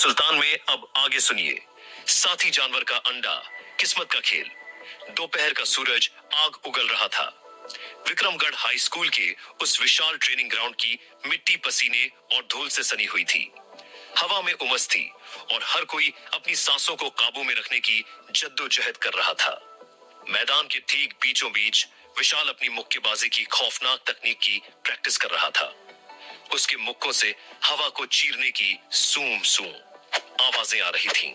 सुल्तान में अब आगे सुनिए। साथी जानवर का अंडा, किस्मत का खेल। दोपहर का सूरज आग उगल रहा था। विक्रमगढ़ हाई स्कूल के उस विशाल ट्रेनिंग ग्राउंड की मिट्टी पसीने और धूल से सनी हुई थी। हवा में उमस थी और हर कोई अपनी सांसों को काबू में रखने की जद्दोजहद कर रहा था। मैदान के ठीक बीचों बीच विशाल अपनी मुक्केबाजी की खौफनाक तकनीक की प्रैक्टिस कर रहा था। उसके मुक्कों से हवा को चीरने की सूम सूम आवाजें आ रही थीं।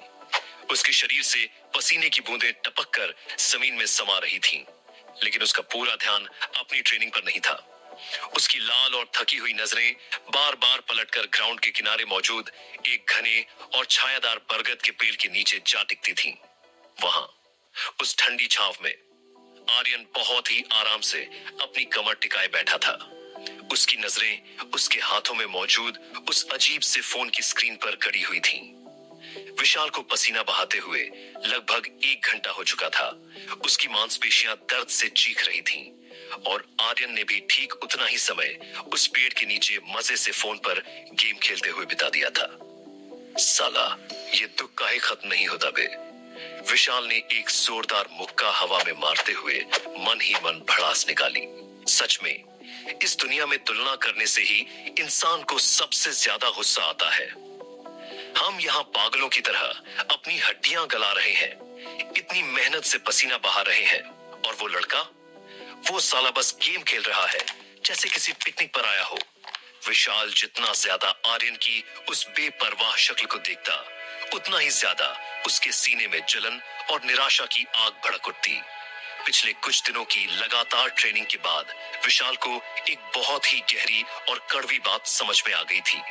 उसके शरीर से पसीने की बूंदें टपक कर जमीन में समा रही थीं, लेकिन उसका पूरा ध्यान अपनी ट्रेनिंग पर नहीं था। उसकी लाल और थकी हुई नजरें बार बार पलटकर ग्राउंड के किनारे मौजूद एक घने और छायादार बरगद के पेड़ के नीचे जा टिकती थीं। वहां उस ठंडी छांव में आर्यन बहुत ही आराम से अपनी कमर टिकाए बैठा था। उसकी नजरें उसके हाथों में मौजूद उस अजीब से फोन की स्क्रीन पर गड़ी हुई थीं। विशाल को पसीना बहाते हुए लगभग 1 घंटा हो चुका था। उसकी मांसपेशियां दर्द से चीख रही थीं और आर्यन ने भी ठीक उतना ही समय उस पेड़ के नीचे मजे से फोन पर गेम खेलते हुए बिता दिया था। साला, ये दुख काहे खत्म नहीं होता बे। विशाल ने एक जोरदार मुक्का हवा में मारते हुए मन ही मन भड़ास निकाली। सच में इस दुनिया में तुलना करने से ही इंसान को सबसे ज्यादा गुस्सा आता है। हम यहाँ पागलों की तरह अपनी हड्डियां गला रहे हैं, इतनी मेहनत से पसीना बहा रहे हैं, और वो लड़का, वो साला बस गेम खेल रहा है जैसे किसी पिकनिक पर आया हो। विशाल जितना ज्यादा आर्यन की उस बेपरवाह शक्ल को देखता, उतना ही ज्यादा उसके सीने में जलन और निराशा की आग भड़क उठती। पिछले कुछ दिनों की लगातार ट्रेनिंग के बाद विशाल को एक बहुत ही गहरी और कड़वी बात समझ में आ गई थी।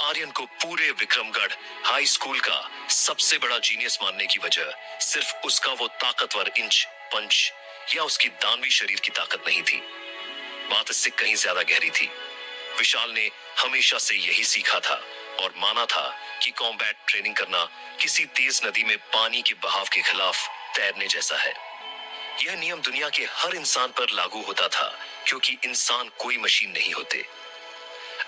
आर्यन को पूरे विक्रमगढ़ हाई स्कूल का सबसे बड़ा जीनियस मानने की वजह सिर्फ उसका वो ताकतवर इंच पंच या उसकी दानवी शरीर की ताकत नहीं थी। बात इससे कहीं ज्यादा गहरी थी। विशाल ने हमेशा से यही सीखा था और माना था कि कॉम्बैट ट्रेनिंग करना किसी तेज नदी में पानी के बहाव के खिलाफ तैरने जैसा है। यह नियम दुनिया के हर इंसान पर लागू होता था, क्योंकि इंसान कोई मशीन नहीं होते।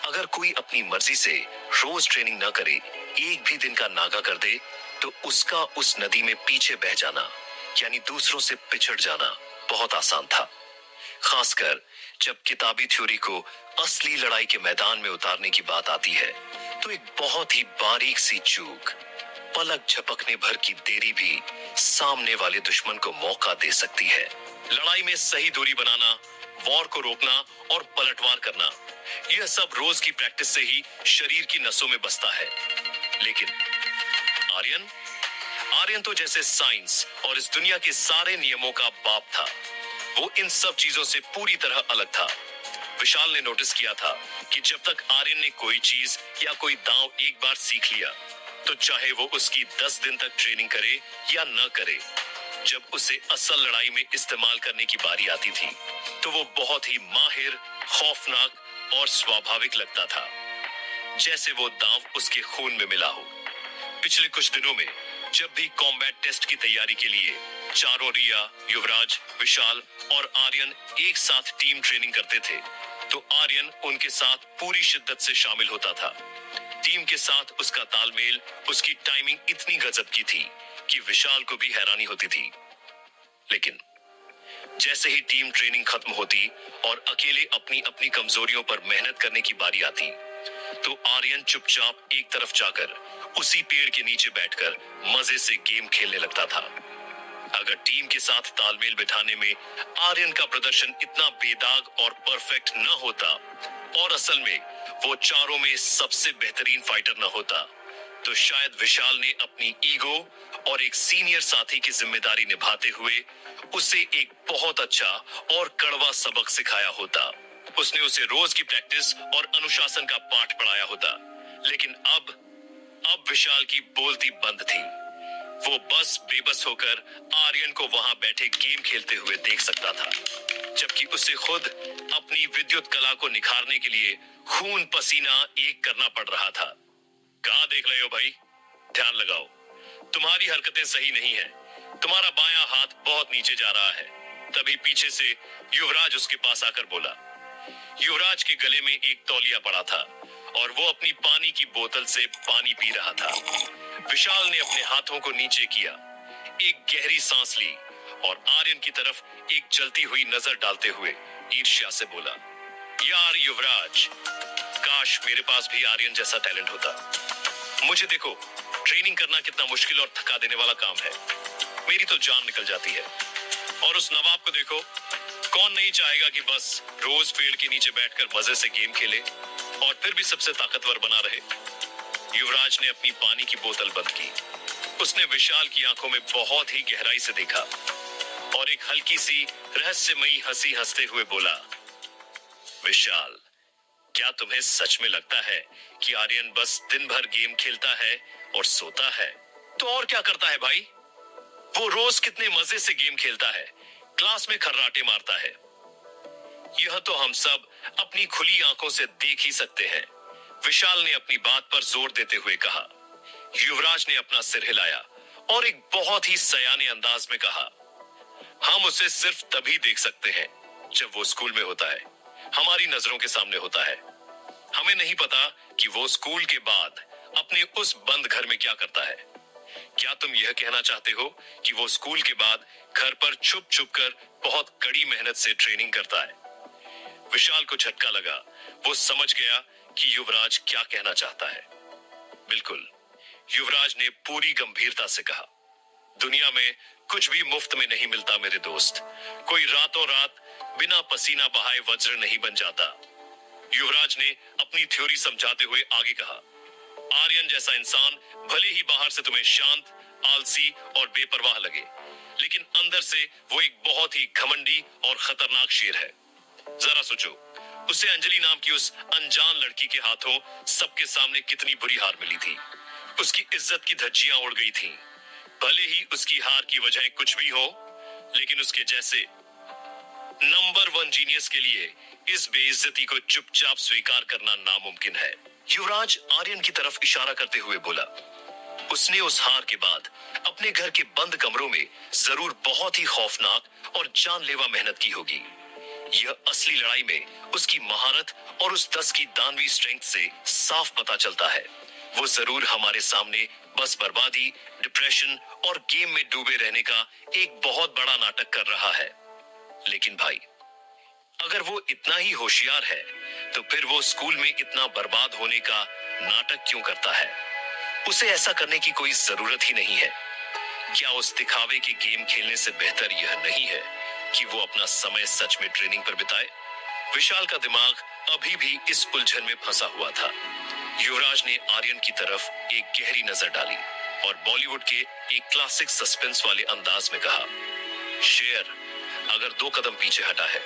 अगर कोई अपनी मर्जी से रोज ट्रेनिंग न करे, एक भी दिन का नागा कर दे, तो उसका उस नदी में पीछे बह जाना यानी दूसरों से पिछड़ जाना बहुत आसान था। खासकर जब किताबी थ्योरी को असली लड़ाई के मैदान में उतारने की बात आती है, तो एक बहुत ही बारीक सी चूक, पलक झपकने भर की देरी भी सामने वाले दुश्मन को मौका दे सकती है। लड़ाई में सही दूरी बनाना, वॉर को रोकना और पलटवार करना, यह सब रोज की प्रैक्टिस से ही शरीर की नसों में बसता है। लेकिन आर्यन तो जैसे साइंस और इस दुनिया के सारे नियमों का बाप था। वो इन सब चीजों से पूरी तरह अलग था। विशाल ने नोटिस किया था कि जब तक आर्यन ने कोई चीज या कोई दांव एक बार सीख लिया, तो चाहे वो उसकी 10 दिन तक ट्रेनिंग करे या न करे, जब उसे असल लड़ाई में इस्तेमाल करने की बारी आती थी, तो वो बहुत ही माहिर, खौफनाक और स्वाभाविक लगता था, जैसे वो दांव उसके खून में मिला हो। पिछले कुछ दिनों में जब भी कॉम्बैट टेस्ट की तैयारी के लिए चारों, रिया, युवराज, विशाल और आर्यन एक साथ टीम ट्रेनिंग करते थे, तो आर्यन उनके साथ पूरी शिद्दत से शामिल होता था। टीम के साथ उसका तालमेल, उसकी टाइमिंग इतनी गजब की थी कि विशाल को भी हैरानी होती थी। लेकिन जैसे ही टीम ट्रेनिंग खत्म होती और अकेले अपनी अपनी कमजोरियों पर मेहनत करने की बारी आती, तो आर्यन चुपचाप एक तरफ जाकर उसी पेड़ के नीचे बैठकर मजे से गेम खेलने लगता था। अगर टीम के साथ तालमेल बिठाने में आर्यन का प्रदर्शन इतना बेदाग और परफेक्ट न होता, और असल में वो चारों में सबसे बेहतरीन फाइटर न होता, तो शायद विशाल ने अपनी ईगो और एक सीनियर साथी की जिम्मेदारी निभाते हुए उसे एक बहुत अच्छा और कड़वा सबक सिखाया होता। उसने उसे रोज की प्रैक्टिस और अनुशासन का पाठ पढ़ाया होता। लेकिन अब विशाल की बोलती बंद थी। वो बस बेबस होकर आर्यन को वहां बैठे गेम खेलते हुए देख सकता था, जबकि उसे खुद अपनी विद्युत कला को निखारने के लिए खून पसीना एक करना पड़ रहा था। कहाँ देख रहे हो भाई? ध्यान लगाओ, तुम्हारी हरकतें सही नहीं है। तुम्हारा बायां हाथ बहुत नीचे जा रहा है। तभी पीछे से युवराज उसके पास आकर बोला। युवराज के गले में एक तौलिया पड़ा था और वो अपनी पानी की बोतल से पानी पी रहा था। विशाल ने अपने हाथों को नीचे किया, एक गहरी सांस ली और आर्यन की तरफ एक जलती हुई नजर डालते हुए ईर्ष्या से बोला, यार युवराज, काश मेरे पास भी आर्यन जैसा टैलेंट होता। मुझे देखो, ट्रेनिंग करना कितना मुश्किल और थका देने वाला काम है। मेरी तो जान निकल जाती है। और उस नवाब को देखो, कौन नहीं चाहेगा कि बस रोज पेड़ के नीचे बैठकर मजे से गेम खेले और फिर भी सबसे ताकतवर बना रहे। युवराज ने अपनी पानी की बोतल बंद की। उसने विशाल की आंखों में बहुत ही गहराई से देखा और एक हल्की सी रहस्यमयी हंसी हंसते हुए बोला, विशाल, क्या तुम्हें सच में लगता है कि आर्यन बस दिन भर गेम खेलता है और सोता है? तो और क्या करता है भाई? वो रोज कितने मजे से गेम खेलता है, क्लास में खर्राटे मारता है। यह तो हम सब अपनी खुली आंखों से देख ही सकते हैं, विशाल ने अपनी बात पर जोर देते हुए कहा। युवराज ने अपना सिर हिलाया और एक बहुत ही सयाने अंदाज में कहा, हम उसे सिर्फ तभी देख सकते हैं जब वो स्कूल में होता है, हमारी नजरों के सामने होता है। हमें नहीं पता कि वो स्कूल के बाद अपने उस बंद घर में क्या करता है। क्या तुम यह कहना चाहते हो कि वो स्कूल के बाद घर पर छुप छुप कर बहुत कड़ी मेहनत से ट्रेनिंग करता है? विशाल को झटका लगा। वो समझ गया कि युवराज क्या कहना चाहता है। बिल्कुल, युवराज ने पूरी गंभीरता से कहा, दुनिया में कुछ भी मुफ्त में नहीं मिलता मेरे दोस्त। कोई रातों रात बिना पसीना बहाए वज्र नहीं बन जाता। युवराज ने अपनी थ्योरी समझाते हुए आगे कहा, आर्यन जैसा इंसान भले ही बाहर से तुम्हें शांत, आलसी और बेपरवाह लगे, लेकिन अंदर से वो एक बहुत ही घमंडी और खतरनाक शेर है। जरा सोचो, उसे अंजलि नाम की उस अनजान लड़की के हाथों सबके सामने कितनी बुरी हार मिली थी। उसकी इज्जत की धज्जियां उड़ गई थीं। भले ही उसकी हार की वजह कुछ भी हो, लेकिन उसके जैसे नंबर 1 जीनियस के लिए इस बेइज्जती को चुपचाप स्वीकार करना नामुमकिन है। युवराज आर्यन की तरफ इशारा करते हुए बोला, उसने उस हार के बाद अपने घर के बंद कमरों में जरूर बहुत ही खौफनाक और जानलेवा मेहनत की होगी। यह असली लड़ाई में उसकी महारत और उस 10 की दानवी स्ट्रेंथ से साफ पता चलता है। वो जरूर हमारे सामने बस बर्बादी, डिप्रेशन और गेम में डूबे रहने का एक बहुत बड़ा नाटक कर रहा है। लेकिन भाई, अगर वो इतना ही होशियार है, तो फिर वो स्कूल में इतना बर्बाद होने का नाटक क्यों करता है? उसे ऐसा करने की कोई जरूरत ही नहीं है। क्या उस दिखावे के गेम खेलने से बेहतर यह नहीं है कि वो अपना समय सच में ट्रेनिंग पर बिताए? विशाल का दिमाग अभी भी इस उलझन में फंसा हुआ था। युवराज ने आर्यन की तरफ एक गहरी नजर डाली और बॉलीवुड के एक क्लासिक सस्पेंस वाले अंदाज में कहा, शेर अगर 2 कदम पीछे हटा है,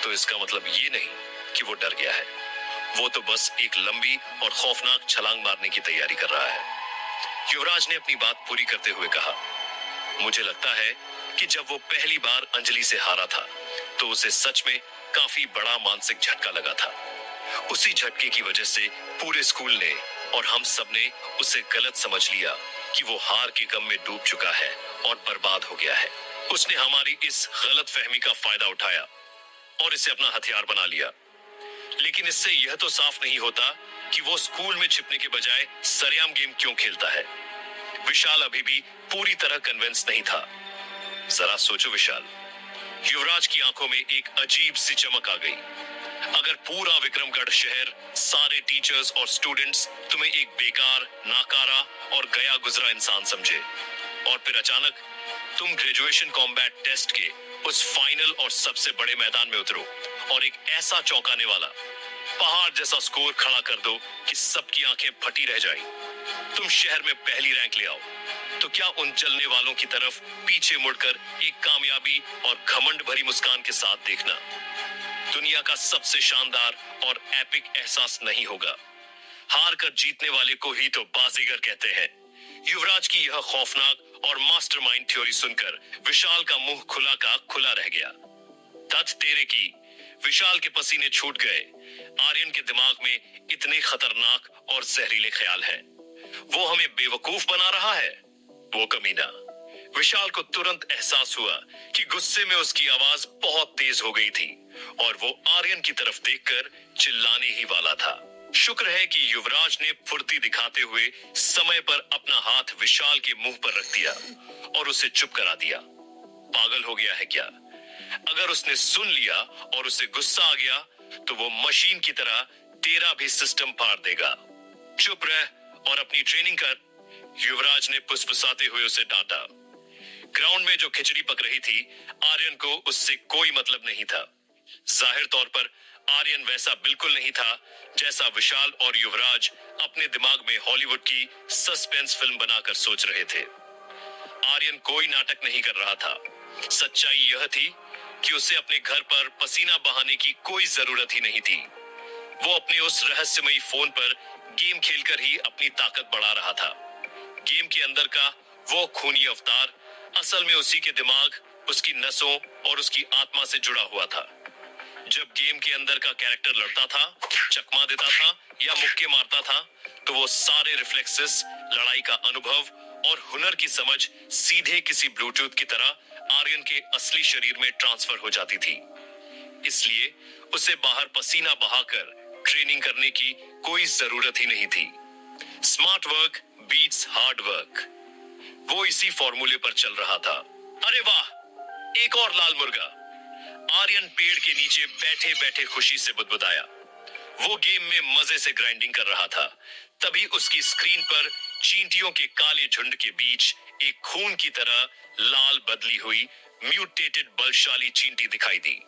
तो इसका मतलब ये नहीं कि वो डर गया है। वो तो बस एक लंबी और खौफनाक छलांग मारने की तैयारी कर रहा है। युवराज ने अपनी बात पूरी करते हुए कहा, मुझे लगता है कि जब वो पहली बार अंजलि से हारा था, तो उसे सच में काफी बड़ा मानसिक झटका लगा था। उसी झटके की वजह से पूरे स्कूल ने और हम सब ने उसे गलत समझ लिया कि वो हार के गम में डूब चुका है और बर्बाद हो गया है। उसने हमारी इस गलत फहमी का फायदा उठाया और इसे अपना हथियार बना लिया। लेकिन इससे यह तो साफ नहीं होता कि वो स्कूल में छिपने के बजाय सरेआम गेम क्यों खेलता है। विशाल अभी भी पूरी तरह कन्विंस नहीं था। जरा सोचो विशाल, युवराज की आंखों में एक अजीब सी चमक आ गई। अगर पूरा विक्रमगढ़ शहर, सारे टीचर्स और स्टूडेंट्स तुम्हें एक बेकार, नाकारा और गया गुजरा इंसान समझे, और फिर अचानक तुम ग्रेजुएशन कॉम्बैट टेस्ट के उस फाइनल और सबसे बड़े मैदान में उतरो और एक ऐसा चौंकाने वाला, पहाड़ जैसा स्कोर खड़ा कर दो कि सबकी आंखें फटी रह जाएं। तुम शहर में पहली रैंक ले आओ, तो क्या उन जलने वालों की तरफ पीछे मुड़कर एक कामयाबी और घमंड भरी मुस्कान के साथ देखना दुनिया का सबसे शानदार और एपिक एहसास नहीं होगा? हार कर जीतने वाले को ही तो बाजीगर कहते हैं। युवराज की यह खौफनाक और मास्टरमाइंड थ्योरी सुनकर विशाल का मुंह खुला का खुला रह गया। तथ तेरे की, विशाल के पसीने छूट गए। आर्यन के दिमाग में इतने खतरनाक और जहरीले ख्याल हैं। वो हमें बेवकूफ बना रहा है, वो कमीना। विशाल को तुरंत एहसास हुआ कि गुस्से में उसकी आवाज बहुत तेज हो गई थी और वो आर्यन की तरफ देखकर चिल्लाने ही वाला था। शुक्र है कि युवराज ने फुर्ती दिखाते हुए समय पर अपना हाथ विशाल के मुंह पर रख दिया और उसे चुप करा दिया। पागल हो गया है क्या? अगर उसने सुन लिया और उसे गुस्सा आ गया तो वो मशीन की तरह तेरा भी सिस्टम फाड़ देगा। चुप रह और अपनी ट्रेनिंग कर, युवराज ने फुसफुसाते हुए उसे डांटा। ग्राउंड में जो खिचड़ी पक रही थी, आर्यन को उससे कोई मतलब नहीं था। जाहिर तौर पर आर्यन वैसा बिल्कुल नहीं था जैसा विशाल और युवराज अपने दिमाग में हॉलीवुड की सस्पेंस फिल्म बनाकर सोच रहे थे। आर्यन कोई नाटक नहीं कर रहा था। सच्चाई यह थी कि उसे अपने घर पर पसीना बहाने की कोई जरूरत ही नहीं थी। वो अपने उस रहस्यमयी फोन पर गेम खेलकर ही अपनी ताकत बढ़ा रहा था। गेम के अंदर का वो खूनी अवतार असल में उसी के दिमाग, उसकी नसों और उसकी आत्मा से जुड़ा हुआ था। जब गेम के अंदर का कैरेक्टर लड़ता था, चकमा देता था या मुक्के मारता था, तो वो सारे रिफ्लेक्सेस, लड़ाई का अनुभव और हुनर की समझ सीधे किसी ब्लूटूथ की तरह आर्यन के असली शरीर में ट्रांसफर हो जाती थी। इसलिए उसे बाहर पसीना बहाकर ट्रेनिंग करने की कोई जरूरत ही नहीं थी। Smart work beats hard work, वो इसी फॉर्मूले पर चल रहा था। अरे वाह, एक और लाल मुर्गा, आर्यन पेड़ के नीचे बैठे बैठे खुशी से बुदबुदाया। वो गेम में मजे से ग्राइंडिंग कर रहा था। तभी उसकी स्क्रीन पर चींटियों के काले झुंड के बीच एक खून की तरह लाल बदली हुई म्यूटेटेड बलशाली चींटी दिखाई दी।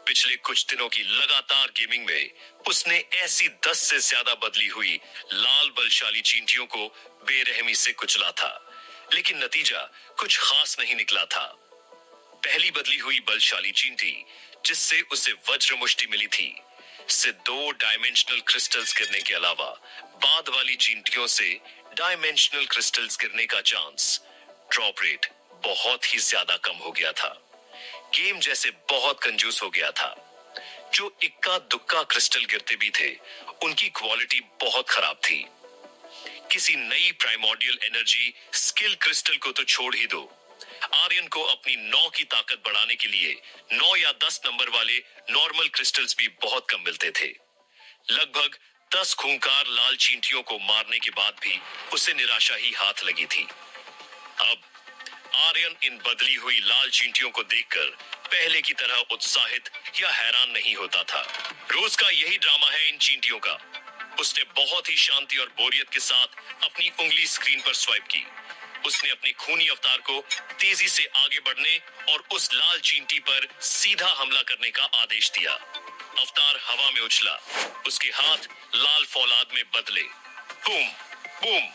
पिछले कुछ दिनों की लगातार गेमिंग में उसने ऐसी 10 से ज्यादा बदली हुई लाल बलशाली चींटियों को बेरहमी से कुचला था, लेकिन नतीजा कुछ खास नहीं निकला था। पहली बदली हुई बलशाली चींटी, जिससे उसे वज्र मुष्टि मिली थी, से 2 डायमेंशनल क्रिस्टल्स गिरने के अलावा बाद वाली चींटियों से डायमेंशनल क्रिस्टल्स गिरने का चांस, ड्रॉप रेट बहुत ही ज्यादा कम हो गया था। गेम जैसे बहुत कंजूस हो गया था। जो इक्का दुक्का क्रिस्टल गिरते भी थे, उनकी क्वालिटी बहुत खराब थी। किसी नई प्राइमोर्डियल एनर्जी स्किल क्रिस्टल को तो छोड़ ही दो, आर्यन को अपनी 9 की ताकत बढ़ाने के लिए 9 या 10 नंबर वाले नॉर्मल क्रिस्टल्स भी बहुत कम मिलते थे। लगभग 10 खूंखार लाल चींटियों को मारने के बाद भी उसे निराशा ही हाथ लगी थी। अब आर्यन इन बदली हुई लाल चींटियों को देखकर पहले की तरह उत्साहित या हैरान नहीं होता था। रोज का यही ड्रामा है इन चींटियों का। उसने बहुत ही शांति और बोरियत के साथ अपनी उंगली स्क्रीन पर स्वाइप की। उसने अपनी खूनी अवतार को तेजी से आगे बढ़ने और उस लाल चींटी पर सीधा हमला करने का आदेश दिया। अवतार हवा में उछला, उसके हाथ लाल फौलाद में बदले। बूम बूम,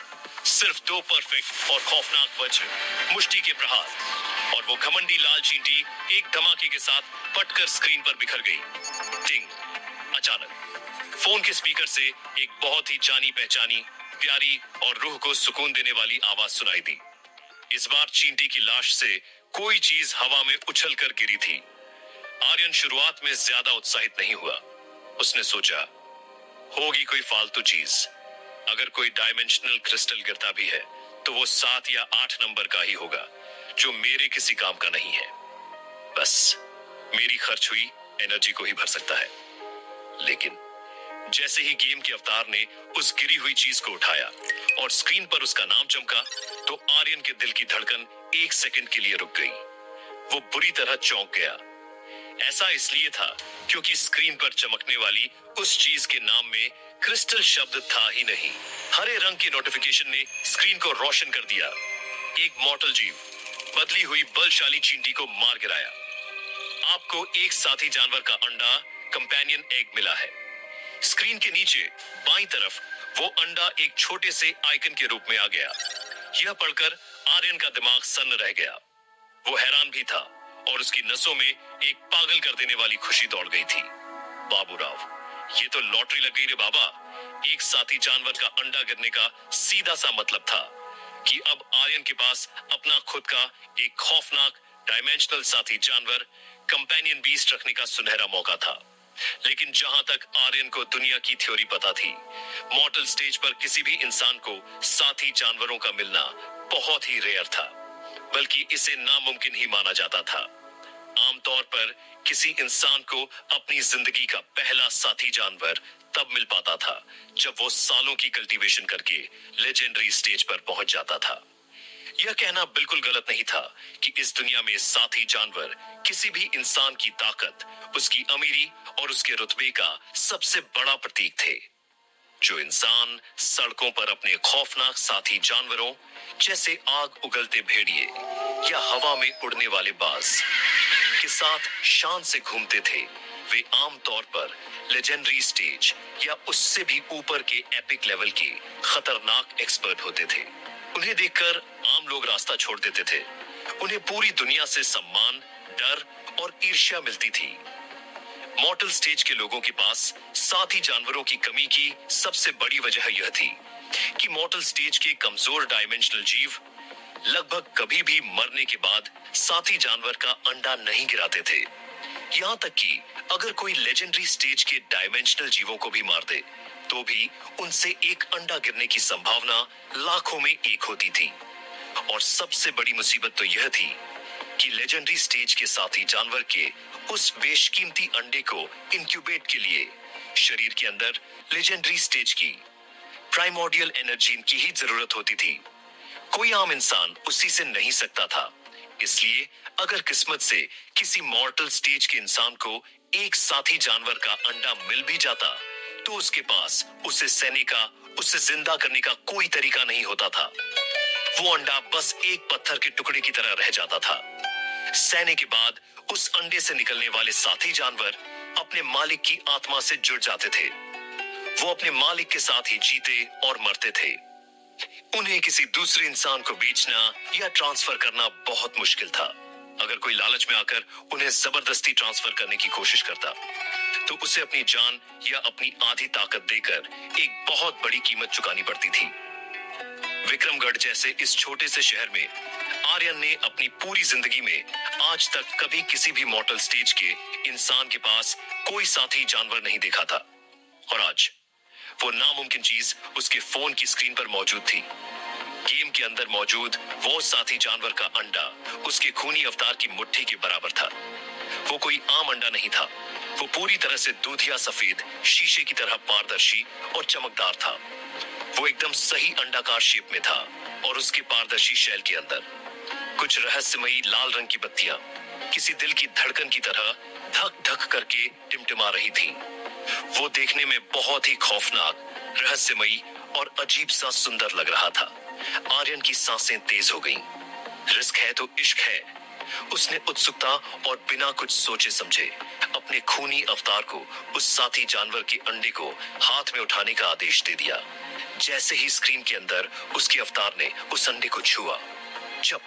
सिर्फ 2 परफेक्ट और खौफनाक वज्र मुष्टि के प्रहार, और वो घमंडी लाल चींटी एक धमाके के साथ पटकर स्क्रीन पर बिखर गई। टिंग, अचानक फोन के स्पीकर से एक बहुत ही जानी पहचानी, प्यारी और रूह को सुकून देने वाली आवाज सुनाई दी। इस बार चींटी की लाश से कोई चीज हवा में उछल कर गिरी थी। आर्यन शुरुआत में ज्यादा उत्साहित नहीं हुआ। उसने सोचा, होगी कोई फालतू चीज। अगर कोई डायमेंशनल क्रिस्टल गिरता भी है तो वो 7 या 8 नंबर का ही होगा, जो मेरे किसी काम का नहीं है। बस मेरी खर्च हुई एनर्जी को ही भर सकता है। लेकिन जैसे ही गेम के अवतार ने उस गिरी हुई चीज को उठाया और स्क्रीन पर उसका नाम चमका, तो आर्यन के दिल की धड़कन 1 सेकंड के लिए रुक गई। वो बुरी तरह चौंक गया। ऐसा इसलिए था क्योंकि स्क्रीन पर चमकने वाली उस चीज के नाम में क्रिस्टल शब्द था ही नहीं। हरे रंग की नोटिफिकेशन ने स्क्रीन को रोशन कर दिया। एक मॉर्टल जीव, बदली हुई बलशाली चींटी को मार गिराया। आपको एक साथी जानवर का अंडा, कंपेनियन एग मिला है। स्क्रीन के नीचे बाईं तरफ वो अंडा एक छोटे से आइकन के रूप में आ गया। यह पढ़कर आर्यन का दिमाग सन्न रह गया। वो हैरान भी था और उसकी नसों में एक पागल कर देने वाली खुशी दौड़ गई थी। बाबूराव, ये तो लॉटरी लग गई रे बाबा। एक साथी जानवर का अंडा गिरने का सीधा सा मतलब था कि अब आर्यन के पास अपना खुद का एक खौफनाक डायमेंशनल साथी जानवर, कंपेनियन बीस्ट रखने का सुनहरा मौका था। लेकिन जहां तक आर्यन को दुनिया की थ्योरी पता थी, मॉर्टल स्टेज पर किसी भी इंसान को साथी जानवरों का मिलना बहुत ही रेयर था, बल्कि इसे नामुमकिन ही माना जाता था। आमतौर पर किसी इंसान को अपनी जिंदगी का पहला साथी जानवर तब मिल पाता था जब वो सालों की कल्टीवेशन करके लेजेंडरी स्टेज पर पहुंच जाता था। यह कहना बिल्कुल गलत नहीं था कि इस दुनिया में साथी जानवर किसी भी इंसान की ताकत, उसकी अमीरी और उसके रुतबे का सबसे बड़ा प्रतीक थे। जो इंसान सड़कों पर अपने खौफनाक साथी जानवरों जैसे आग उगलते भेड़िए या हवा में उड़ने वाले बाज के साथ शान से घूमते थे, वे आमतौर पर लेजेंडरी स्टेज या उससे भी ऊपर के एपिक लेवल के खतरनाक एक्सपर्ट होते थे। उन्हें देखकर आम लोग रास्ता छोड़ देते थे। उन्हें पूरी दुनिया से सम्मान, डर और ईर्ष्या मिलती थी। मॉर्टल स्टेज के लोगों के पास साथी जानवरों की कमी की सबसे बड़ी वजह यह थी कि मॉर्टल स्टेज के कमजोर डायमेंशनल जीव लगभग कभी भी मरने के बाद साथी जानवर का अंडा नहीं गिराते थे। यहाँ तक कि अगर कोई लेजेंडरी स्टेज के डायमेंशनल जीवों को भी मार दे तो भी उनसे एक अंडा गिरने की संभावना लाखों में एक होती थी। और सबसे बड़ी मुसीबत तो यह थी कि लेजेंडरी स्टेज के साथी जानवर के उस बेशकीमती अंडे को इंक्यूबेट के लिए शरीर के अंदर लेजेंडरी स्टेज की प्राइमोर्डियल एनर्जी की ही जरूरत होती थी। कोई आम इंसान उसी से नहीं सकता था। इसलिए अगर किस्मत से किसी मॉर्टल स्टेज के इंसान को एक साथी जानवर का अंडा मिल भी जाता तो उसके पास उसे सहने का, उसे जिंदा करने का कोई तरीका नहीं होता था। वो अंडा बस एक पत्थर के टुकड़े की तरह रह जाता था। सहने के बाद उस अंडे से निकलने वाले साथी जानवर अपने मालिक की आत्मा से जुड़ जाते थे। वो अपने मालिक के साथ ही जीते और मरते थे। उन्हें किसी दूसरे इंसान को बेचना या ट्रांसफर करना बहुत मुश्किल था। अगर कोई लालच में आकर उन्हें जबरदस्ती ट्रांसफर करने की कोशिश करता तो उसे अपनी जान या अपनी आधी ताकत देकर एक बहुत बड़ी कीमत चुकानी पड़ती थी। विक्रमगढ़ जैसे इस छोटे से शहर में आर्यन ने अपनी पूरी जिंदगी में आज तक कभी किसी भी मॉर्टल स्टेज के इंसान के पास कोई साथी जानवर नहीं देखा था। और आज वो नामुमकिन चीज उसके फोन की स्क्रीन पर मौजूद थी। गेम के अंदर मौजूद वो साथी जानवर का अंडा उसके खूनी अवतार की मुट्ठी के बराबर था। वो कोई आम अंडा नहीं था। वो पूरी तरह से दूधिया सफेद शीशे की तरह पारदर्शी और चमकदार था। वो एकदम सही अंडाकार शेप में था और उसके पारदर्शी शैल के अंदर कुछ रहस्यमयी लाल रंग की बत्तियां किसी दिल की धड़कन की तरह धक धक करके टिमटिमा रही थीं। वो देखने में बहुत ही खौफनाक, रहस्यमयी और अजीब सा सुंदर लग रहा था। आर्यन की सांसें तेज हो गईं। रिस्क है तो इश्क है। उसने उत्सुकता और बिना कुछ सोचे समझे अपने खूनी अवतार को उस साथी जानवर के अंडे को हाथ में उठाने का आदेश दे दिया। जैसे ही स्क्रीन के अंदर उसके अवतार ने उस अंडे को छुआ, जब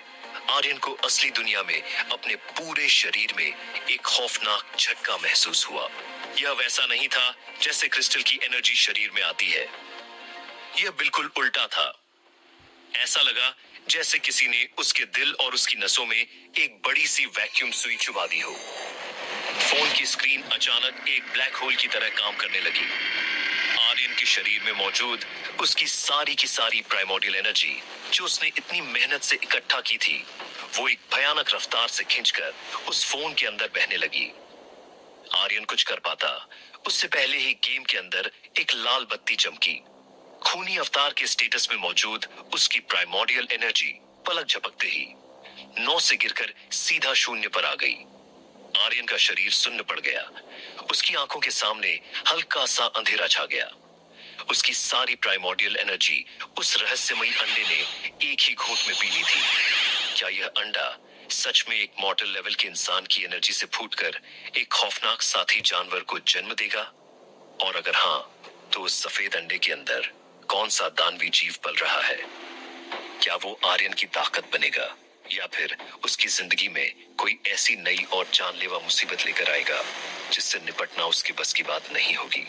आर्यन को असली दुनिया में अपने पूरे शरीर में एक खौफनाक झटका महसूस हुआ। यह वैसा नहीं था जैसे क्रिस्टल की एनर्जी शरीर में आती है। यह बिल्कुल उल्टा था। ऐसा लगा जैसे किसी ने उसके दिल और उसकी नसों में एक बड़ी सी वैक्यूम सुई चुभा दी हो। फोन की स्क्रीन अचानक एक ब्लैक होल की तरह काम करने लगी। आर्यन के शरीर में मौजूद उसकी सारी की सारी प्राइमोर्डियल एनर्जी जो उसने इतनी मेहनत से इकट्ठा की थी, वो एक भयानक रफ्तार से खींचकर उस फोन के अंदर बहने लगी। आर्यन कुछ कर पाता उससे पहले ही गेम के अंदर एक लाल बत्ती चमकी। खूनी अवतार के स्टेटस में मौजूद उसकी प्राइमोर्डियल एनर्जी पलक झपकते ही 9 से गिरकर सीधा शून्य पर आ गई। आर्यन का शरीर सुन्न पड़ गया। उसकी आंखों के सामने हल्का सा अंधेरा छा गया। उसकी सारी प्राइमोर्डियल एनर्जी उस रहस्यमयी अंडे ने एक ही घूंट में पी ली थी। क्या यह अंडा सच में एक मॉर्टल लेवल के इंसान की एनर्जी से फूटकर एक खौफनाक साथी जानवर को जन्म देगा? और अगर हाँ, तो उस सफेद अंडे के अंदर कौन सा दानवी जीव पल रहा है? क्या वो आर्यन की ताकत बनेगा या फिर उसकी जिंदगी में कोई ऐसी नई और जानलेवा मुसीबत लेकर आएगा जिससे निपटना उसके बस की बात नहीं होगी?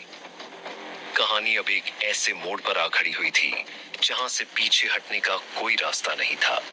कहानी अब एक ऐसे मोड़ पर आ खड़ी हुई थी जहां से पीछे हटने का कोई रास्ता नहीं था।